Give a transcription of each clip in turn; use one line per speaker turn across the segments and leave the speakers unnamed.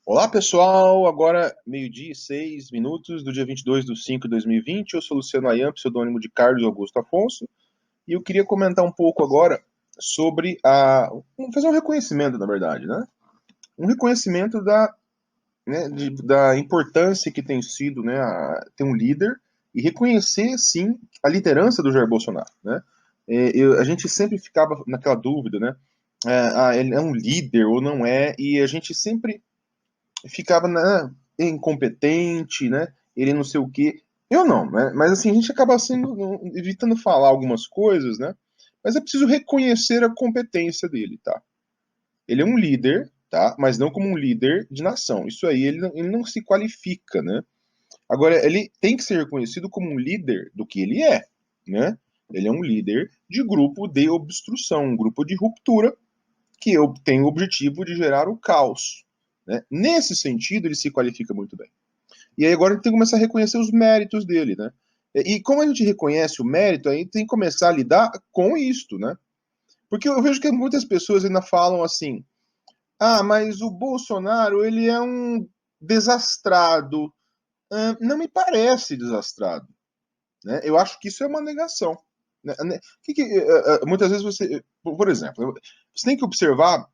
Olá, pessoal. Agora, meio-dia e 6 minutos do dia 22/5/2020. Eu sou Luciano Ayan, pseudônimo de Carlos Augusto Afonso. E eu queria comentar um pouco agora sobre fazer um reconhecimento, na verdade, né? Um reconhecimento da importância que tem sido, né, ter um líder e reconhecer, sim, a liderança do Jair Bolsonaro, né? A gente sempre ficava naquela dúvida, né? Ele é um líder ou não é? E a gente sempre ficava, né, incompetente, né? Ele não sei o quê. Eu não, né? Mas assim, a gente acaba evitando falar algumas coisas, né? Mas é preciso reconhecer a competência dele, tá? Ele é um líder, tá? Mas não como um líder de nação. Isso aí ele não se qualifica, né? Agora, ele tem que ser reconhecido como um líder do que ele é, né? Ele é um líder de grupo de obstrução, um grupo de ruptura que tem o objetivo de gerar o caos. Né? Nesse sentido, ele se qualifica muito bem. E aí agora a gente tem que começar a reconhecer os méritos dele, né? E como a gente reconhece o mérito, aí tem que começar a lidar com isto, né? Porque eu vejo que muitas pessoas ainda falam assim: ah, mas o Bolsonaro, ele é um desastrado. Não me parece desastrado, né? Eu acho que isso é uma negação. Né? Muitas vezes você, por exemplo, você tem que observar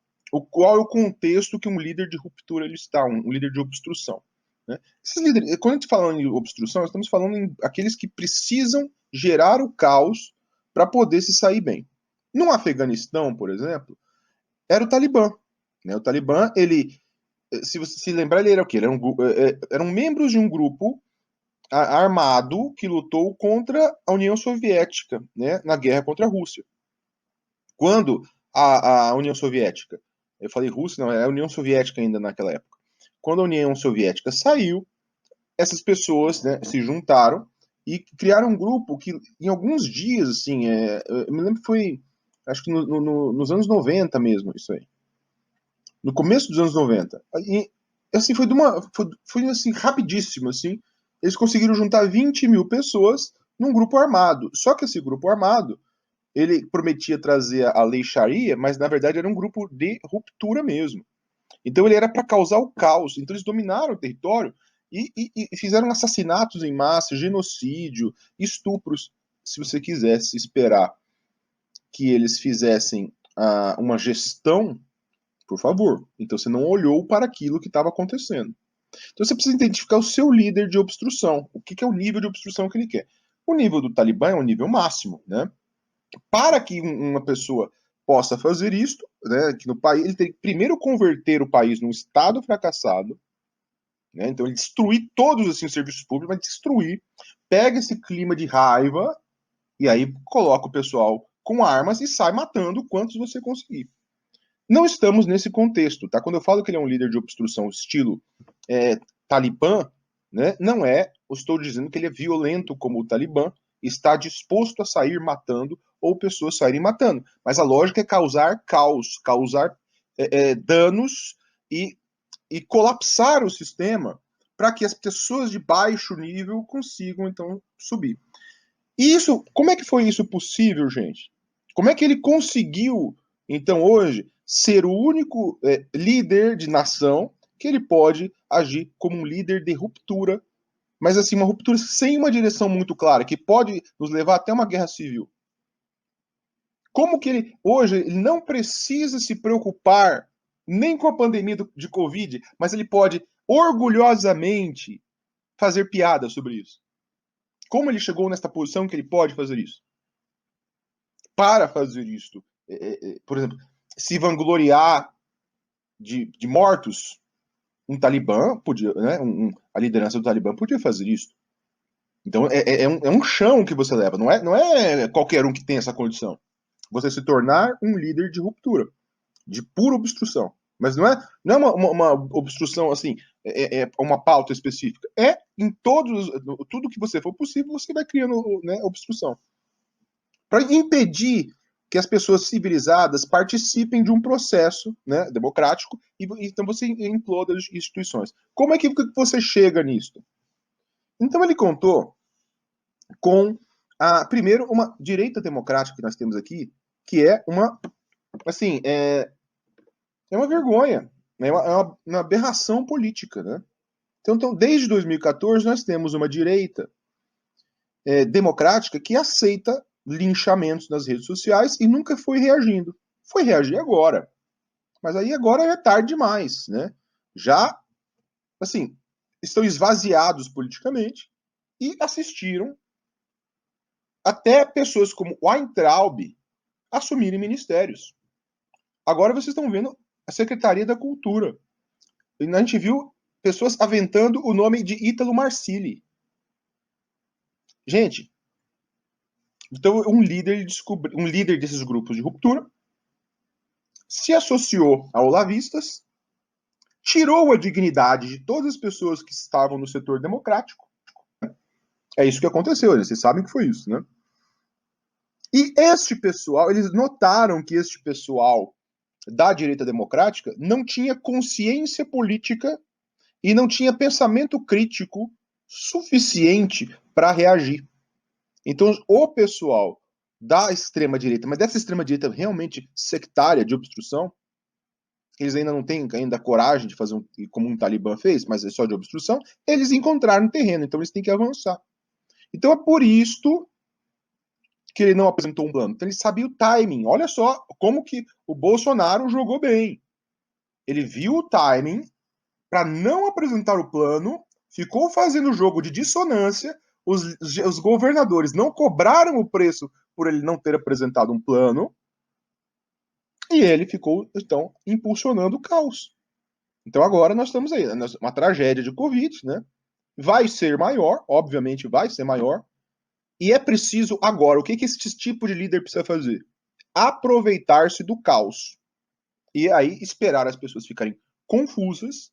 qual é o contexto que um líder de ruptura ele está, um líder de obstrução. Né? Esses líderes, quando a gente fala em obstrução, estamos falando em aqueles que precisam gerar o caos para poder se sair bem. No Afeganistão, por exemplo, era o Talibã. Né? O Talibã, ele, se você se lembrar, ele era o quê? Eram membros de um grupo armado que lutou contra a União Soviética, né, na guerra contra a Rússia. Quando a União Soviética, eu falei Rússia, não, é a União Soviética ainda naquela época. Quando a União Soviética saiu, essas pessoas, né, se juntaram e criaram um grupo que, em alguns dias, assim, eu me lembro que foi, acho que nos anos 90 mesmo, isso aí. No começo dos anos 90. E, assim, foi assim, rapidíssimo, assim. Eles conseguiram juntar 20 mil pessoas num grupo armado. Só que esse grupo armado, ele prometia trazer a lei Sharia, mas na verdade era um grupo de ruptura mesmo. Então ele era para causar o caos. Então eles dominaram o território e fizeram assassinatos em massa, genocídio, estupros. Se você quisesse esperar que eles fizessem uma gestão, por favor. Então você não olhou para aquilo que estava acontecendo. Então você precisa identificar o seu líder de obstrução. O que é o nível de obstrução que ele quer? O nível do Talibã é um nível máximo, né? Para que uma pessoa possa fazer isto, né, que no país ele tem que primeiro converter o país num estado fracassado, né? Então ele destruir todos assim, os serviços públicos, mas destruir, pega esse clima de raiva e aí coloca o pessoal com armas e sai matando quantos você conseguir. Não estamos nesse contexto, tá? Quando eu falo que ele é um líder de obstrução estilo Talibã, né, não é, eu estou dizendo que ele é violento como o Talibã, está disposto a sair matando ou pessoas saírem matando. Mas a lógica é causar caos, causar danos e colapsar o sistema para que as pessoas de baixo nível consigam, então, subir. E isso, como é que foi isso possível, gente? Como é que ele conseguiu, então, hoje, ser o único líder de nação que ele pode agir como um líder de ruptura, mas assim, uma ruptura sem uma direção muito clara, que pode nos levar até uma guerra civil? Como que ele, hoje, ele não precisa se preocupar nem com a pandemia de Covid, mas ele pode orgulhosamente fazer piada sobre isso? Como ele chegou nesta posição que ele pode fazer isso? Para fazer isto, por exemplo, se vangloriar de mortos, um talibã podia, né, a liderança do talibã podia fazer isso. Então é um chão que você leva, não é qualquer um que tem essa condição. Você se tornar um líder de ruptura, de pura obstrução. Mas não é uma obstrução assim, é uma pauta específica. É em tudo que você for possível, você vai criando, né, obstrução. Para impedir que as pessoas civilizadas participem de um processo, né, democrático e então você imploda as instituições. Como é que você chega nisso? Então ele contou com primeiro uma direita democrática que nós temos aqui, que é uma assim é uma vergonha. uma aberração política, né? Então, desde 2014, nós temos uma direita democrática que aceita linchamentos nas redes sociais e nunca foi reagindo. Foi reagir agora. Mas aí agora é tarde demais, né? Já, assim, estão esvaziados politicamente e assistiram até pessoas como Weintraub assumirem ministérios. Agora vocês estão vendo a Secretaria da Cultura. E a gente viu pessoas aventando o nome de Ítalo Marcilli. Gente, então um líder desses grupos de ruptura se associou a olavistas, tirou a dignidade de todas as pessoas que estavam no setor democrático. É isso que aconteceu, vocês sabem que foi isso, né? E este pessoal, eles notaram que este pessoal da direita democrática não tinha consciência política e não tinha pensamento crítico suficiente para reagir. Então, o pessoal da extrema-direita, mas dessa extrema-direita realmente sectária de obstrução, eles ainda não têm ainda coragem de fazer como um Talibã fez, mas é só de obstrução, eles encontraram terreno, então eles têm que avançar. Então é por isto que ele não apresentou um plano. Então ele sabia o timing. Olha só como que o Bolsonaro jogou bem. Ele viu o timing para não apresentar o plano, ficou fazendo o jogo de dissonância, os governadores não cobraram o preço por ele não ter apresentado um plano, e ele ficou, então, impulsionando o caos. Então agora nós estamos aí, uma tragédia de Covid, né? Vai ser maior, obviamente vai ser maior, e é preciso agora, o que esse tipo de líder precisa fazer? Aproveitar-se do caos. E aí esperar as pessoas ficarem confusas,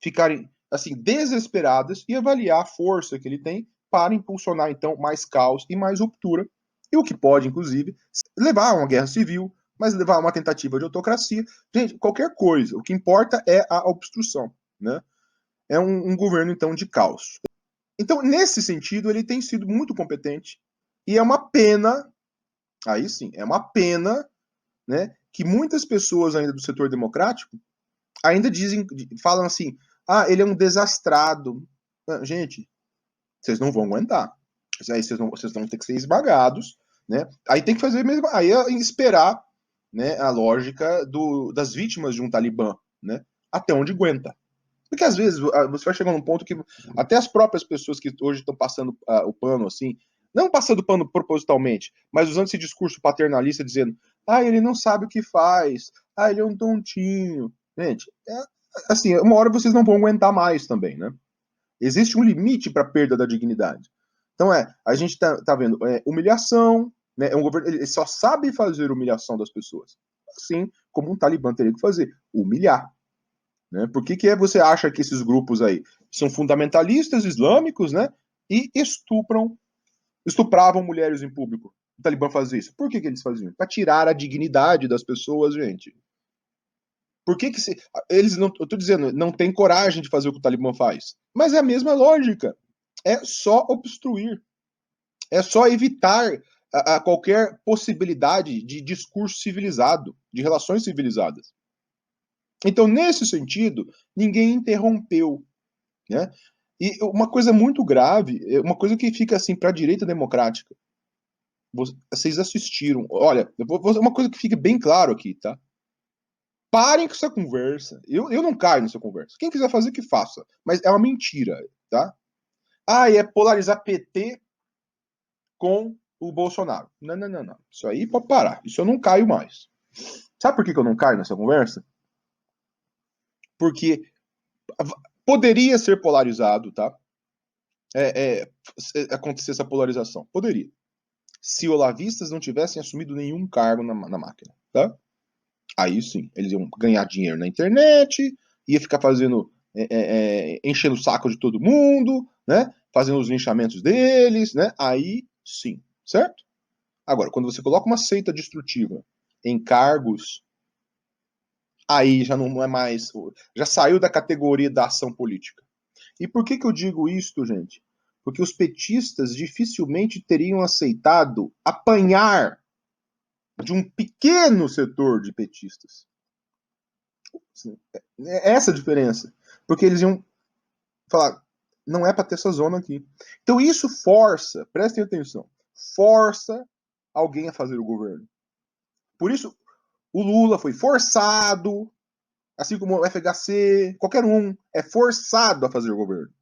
ficarem assim desesperadas e avaliar a força que ele tem para impulsionar então mais caos e mais ruptura, e o que pode inclusive levar a uma guerra civil, mas levar a uma tentativa de autocracia. Gente, qualquer coisa, o que importa é a obstrução, né? É um governo então de caos. Então, nesse sentido, ele tem sido muito competente e é uma pena, aí sim, é uma pena, né, que muitas pessoas ainda do setor democrático ainda dizem, falam assim, ah, ele é um desastrado. Gente, vocês não vão aguentar. Aí vocês vão ter que ser esmagados, né? Aí tem que fazer mesmo, aí é esperar, né, a lógica das vítimas de um Talibã, né? Até onde aguenta. Porque às vezes você vai chegar num ponto que até as próprias pessoas que hoje estão passando o pano assim, não passando o pano propositalmente, mas usando esse discurso paternalista dizendo, ah, ele não sabe o que faz, ah, ele é um tontinho. Gente, assim, uma hora vocês não vão aguentar mais também, né? Existe um limite para a perda da dignidade. Então a gente tá vendo humilhação, né? É um governo, ele só sabe fazer humilhação das pessoas. Assim como um Talibã teria que fazer, humilhar. Né? Por que você acha que esses grupos aí são fundamentalistas islâmicos, né? E estupravam mulheres em público? O Talibã fazia isso. Por que eles faziam? Para tirar a dignidade das pessoas, gente. Por que eles não, eu tô dizendo, não tem coragem de fazer o que o Talibã faz? Mas é a mesma lógica. É só obstruir. É só evitar a qualquer possibilidade de discurso civilizado, de relações civilizadas. Então, nesse sentido, ninguém interrompeu, né? E uma coisa muito grave, uma coisa que fica assim para a direita democrática. Vocês assistiram. Olha, uma coisa que fica bem claro aqui, tá? Parem com essa conversa. Eu não caio nessa conversa. Quem quiser fazer, que faça. Mas é uma mentira, tá? Ah, e é polarizar PT com o Bolsonaro. Não, não, não, não. Isso aí pode parar. Isso eu não caio mais. Sabe por que eu não caio nessa conversa? Porque poderia ser polarizado, tá? Acontecer essa polarização. Poderia. Se olavistas não tivessem assumido nenhum cargo na máquina, tá? Aí sim, eles iam ganhar dinheiro na internet, ia ficar fazendo, enchendo o saco de todo mundo, né? Fazendo os linchamentos deles, né? Aí sim, certo? Agora, quando você coloca uma seita destrutiva em cargos, aí já não é mais, já saiu da categoria da ação política. E por que eu digo isto, gente? Porque os petistas dificilmente teriam aceitado apanhar de um pequeno setor de petistas. Assim, é essa a diferença. Porque eles iam falar, não é para ter essa zona aqui. Então isso força, prestem atenção, força alguém a fazer o governo. Por isso, o Lula foi forçado, assim como o FHC, qualquer um, é forçado a fazer o governo.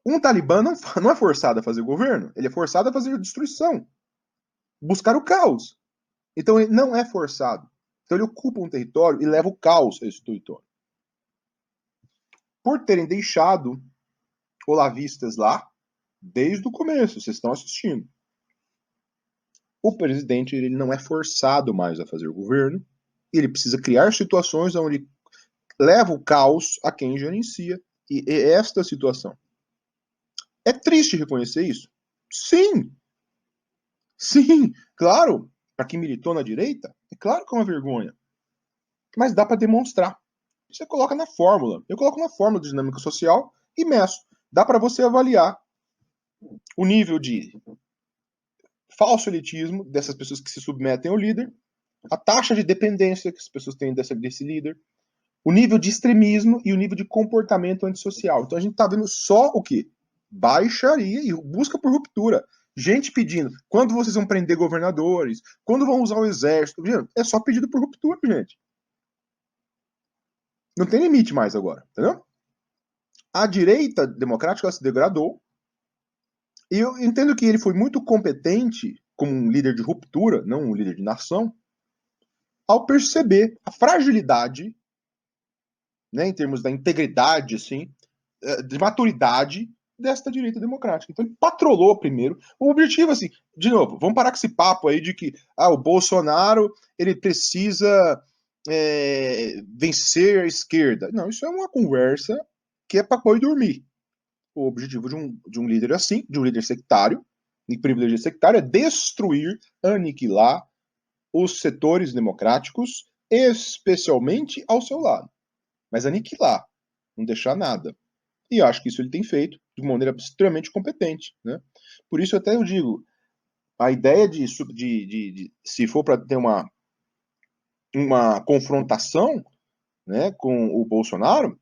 Um talibã não é forçado a fazer o governo, ele é forçado a fazer a destruição, buscar o caos. Então ele não é forçado. Então ele ocupa um território e leva o caos a esse território. Por terem deixado olavistas lá, desde o começo, vocês estão assistindo. O presidente ele não é forçado mais a fazer o governo, ele precisa criar situações onde leva o caos a quem gerencia. E é esta situação. É triste reconhecer isso? Sim, sim, claro. Para quem militou na direita, é claro que é uma vergonha. Mas dá para demonstrar. Você coloca na fórmula. Eu coloco na fórmula de dinâmica social e meço. Dá para você avaliar o nível de falso elitismo dessas pessoas que se submetem ao líder, a taxa de dependência que as pessoas têm desse líder, o nível de extremismo e o nível de comportamento antissocial. Então a gente está vendo só o quê? Baixaria e busca por ruptura. Gente pedindo, quando vocês vão prender governadores? Quando vão usar o exército? É só pedido por ruptura, gente. Não tem limite mais agora, entendeu? A direita democrática se degradou. E eu entendo que ele foi muito competente como um líder de ruptura, não um líder de nação, ao perceber a fragilidade, né, em termos da integridade, assim, de maturidade desta direita democrática. Então ele patrolou primeiro. O objetivo, assim, de novo, vamos parar com esse papo aí de que o Bolsonaro ele precisa vencer a esquerda. Não, isso é uma conversa que é para pôr e dormir. O objetivo de um líder assim, de um líder sectário, e privilégio sectário, é destruir, aniquilar os setores democráticos, especialmente ao seu lado. Mas aniquilar, não deixar nada. E acho que isso ele tem feito de uma maneira extremamente competente. Né? Por isso até eu digo, a ideia de se for para ter uma confrontação, né, com o Bolsonaro,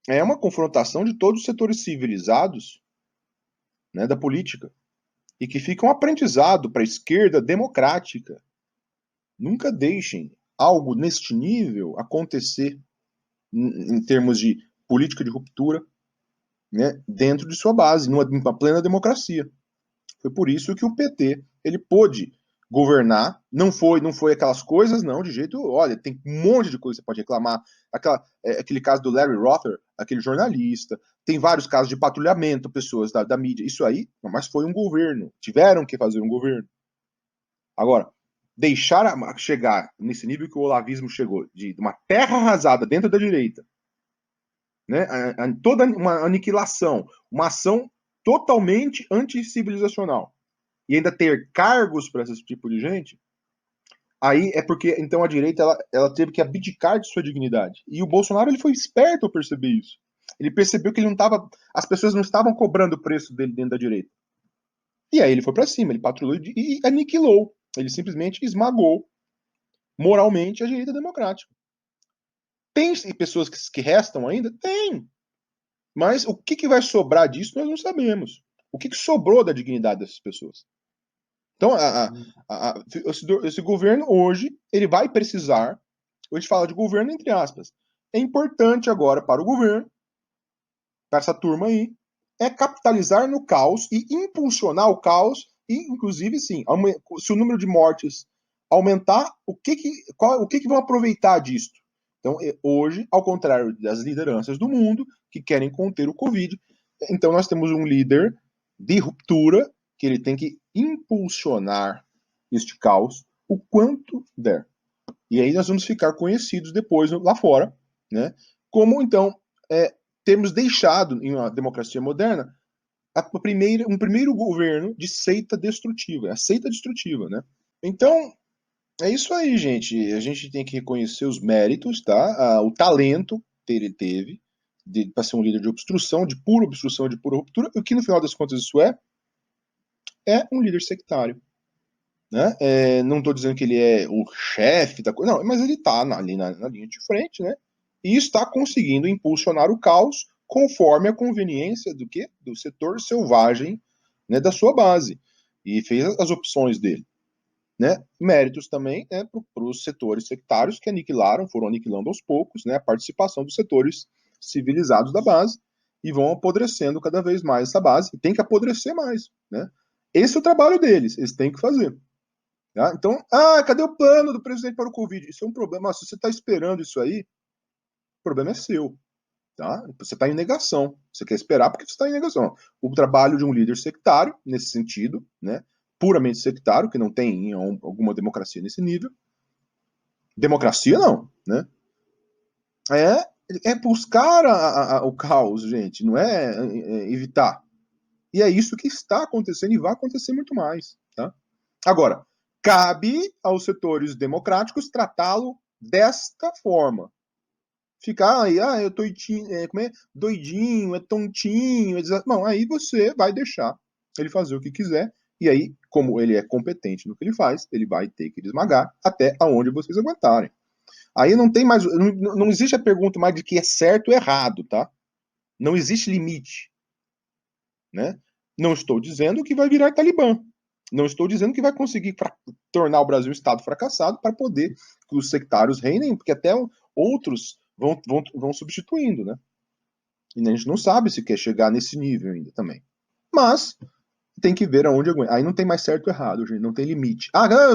é uma confrontação de todos os setores civilizados, né, da política. E que fica um aprendizado para a esquerda democrática. Nunca deixem algo neste nível acontecer em termos de política de ruptura, né, dentro de sua base, numa plena democracia. Foi por isso que o PT ele pôde governar. Não foi aquelas coisas, não, de jeito. Olha, tem um monte de coisa que você pode reclamar. Aquele caso do Larry Rother, aquele jornalista. Tem vários casos de patrulhamento, pessoas da mídia. Isso aí, mas foi um governo. Tiveram que fazer um governo. Agora, deixar chegar nesse nível que o olavismo chegou, de uma terra arrasada dentro da direita, né? Toda uma aniquilação, uma ação totalmente anticivilizacional, e ainda ter cargos para esse tipo de gente, aí é porque então a direita ela teve que abdicar de sua dignidade. E o Bolsonaro ele foi esperto ao perceber isso. Ele percebeu que ele não tava, as pessoas não estavam cobrando o preço dele dentro da direita. E aí ele foi para cima, ele patrulhou e aniquilou. Ele simplesmente esmagou moralmente a direita democrática. Tem pessoas que restam ainda? Tem. Mas o que vai sobrar disso nós não sabemos. O que sobrou da dignidade dessas pessoas? Então, esse governo hoje, ele vai precisar, a gente fala de governo entre aspas, é importante agora para o governo, para essa turma aí, é capitalizar no caos e impulsionar o caos e, inclusive, sim, se o número de mortes aumentar, o que vão aproveitar disso? Então, hoje, ao contrário das lideranças do mundo que querem conter o Covid, então nós temos um líder de ruptura que ele tem que impulsionar este caos o quanto der. E aí nós vamos ficar conhecidos depois lá fora, né? Como então termos deixado em uma democracia moderna um primeiro governo de seita destrutiva, a seita destrutiva, né? Então é isso aí, gente. A gente tem que reconhecer os méritos, tá? O talento que ele teve para ser um líder de obstrução, de pura ruptura. O que no final das contas isso é um líder sectário. Né? Não estou dizendo que ele é o chefe da coisa, não, mas ele está ali na linha de frente, né? e está conseguindo impulsionar o caos conforme a conveniência do quê? Do setor selvagem, né, da sua base. E fez as opções dele. Né? Méritos também, né, para os setores sectários que aniquilaram, foram aniquilando aos poucos, né, a participação dos setores civilizados da base e vão apodrecendo cada vez mais essa base, e tem que apodrecer mais. Né? Esse é o trabalho deles, eles têm que fazer. Tá? Então, cadê o plano do presidente para o Covid? Isso é um problema. Se você está esperando isso aí, o problema é seu. Tá? Você está em negação. Você quer esperar porque você está em negação. O trabalho de um líder sectário, nesse sentido, né, puramente sectário, que não tem alguma democracia nesse nível. Democracia não, né? É buscar o caos, gente, não é evitar. E é isso que está acontecendo e vai acontecer muito mais. Tá? Agora, cabe aos setores democráticos tratá-lo desta forma. Ficar aí, eu tô doidinho, é tontinho. Não, aí você vai deixar ele fazer o que quiser. E aí, como ele é competente no que ele faz, ele vai ter que esmagar até aonde vocês aguentarem. Aí não tem mais. Não existe a pergunta mais de que é certo ou errado, tá? Não existe limite. Né? Não estou dizendo que vai virar Talibã. Não estou dizendo que vai conseguir tornar o Brasil um Estado fracassado para poder que os sectários reinem, porque até outros vão substituindo, né? E a gente não sabe se quer chegar nesse nível ainda também. Mas tem que ver aonde aguenta. Aí não tem mais certo ou errado, gente. Não tem limite.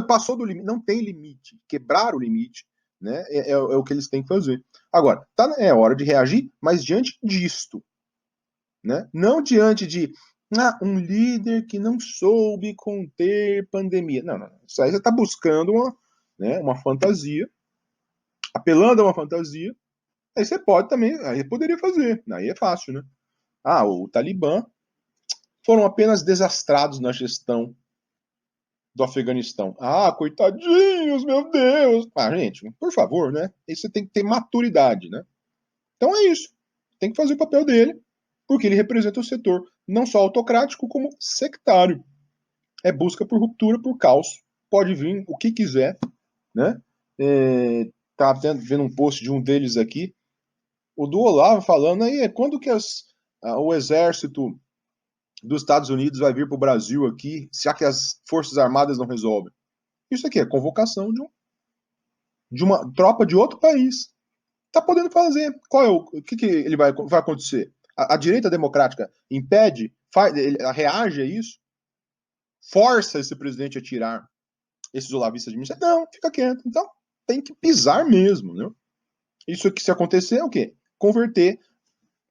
Passou do limite. Não tem limite. Quebrar o limite, né? É o que eles têm que fazer. Agora, é hora de reagir, mas diante disto, né? Não diante de um líder que não soube conter pandemia. Não. Isso aí você está buscando uma fantasia, apelando a uma fantasia. Aí você pode também, aí poderia fazer. Aí é fácil, né? O Talibã foram apenas desastrados na gestão do Afeganistão. Coitadinhos, meu Deus! Gente, por favor, né? Aí você tem que ter maturidade, né? Então é isso. Tem que fazer o papel dele, porque ele representa o setor não só autocrático, como sectário. É busca por ruptura, por caos. Pode vir o que quiser, né? Tá vendo um post de um deles aqui, o do Olavo falando aí, quando que o exército dos Estados Unidos vai vir para o Brasil aqui, já que as Forças Armadas não resolvem? Isso aqui é convocação de uma tropa de outro país. Tá podendo fazer. O que ele vai acontecer? A direita democrática impede, reage a isso, força esse presidente a tirar esses olavistas de mim? Não, fica quieto. Então, tem que pisar mesmo, né? Isso aqui, se acontecer, é o quê? Converter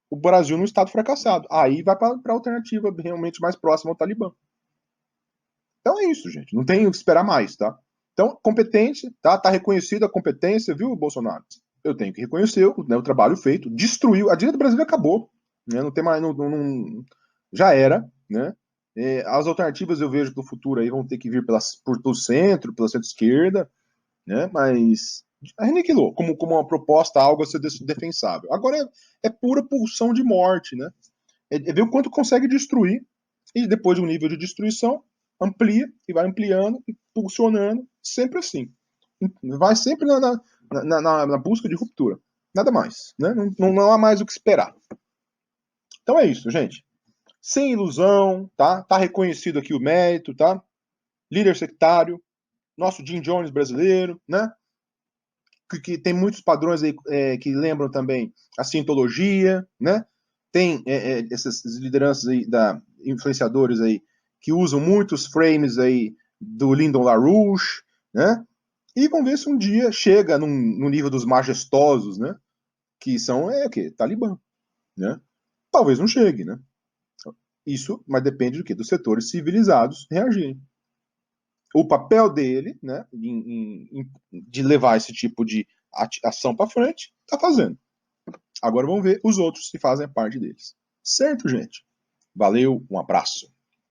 o Brasil num estado fracassado. Aí vai para a alternativa realmente mais próxima ao Talibã. Então é isso, gente. Não tem o que esperar mais, tá? Então, competência, tá? Tá reconhecida a competência, viu, Bolsonaro? Eu tenho que reconhecer o trabalho feito. Destruiu. A direita brasileira acabou. Né? Não tem mais. Já era, né? As alternativas eu vejo para o futuro aí vão ter que vir pelo centro, pela centro-esquerda, né? Mas aniquilou como uma proposta, algo a ser defensável. Agora é pura pulsão de morte, né? É ver o quanto consegue destruir e depois de um nível de destruição amplia e vai ampliando e pulsionando, sempre assim. Vai sempre na busca de ruptura. Nada mais, né? Não há mais o que esperar. Então é isso, gente. Sem ilusão, tá? Tá reconhecido aqui o mérito, tá? Líder sectário, nosso Jim Jones brasileiro, né? Que tem muitos padrões aí que lembram também a cientologia, né? Tem essas lideranças aí influenciadores aí que usam muitos frames aí do Lyndon LaRouche, né? E vamos ver se um dia chega no nível dos majestosos, né? Que são o quê? Talibã, né? Talvez não chegue, né? Isso, mas depende do quê? Dos setores civilizados reagirem. O papel dele, né, de levar esse tipo de ação para frente, está fazendo. Agora vamos ver os outros que fazem parte deles. Certo, gente? Valeu, um abraço.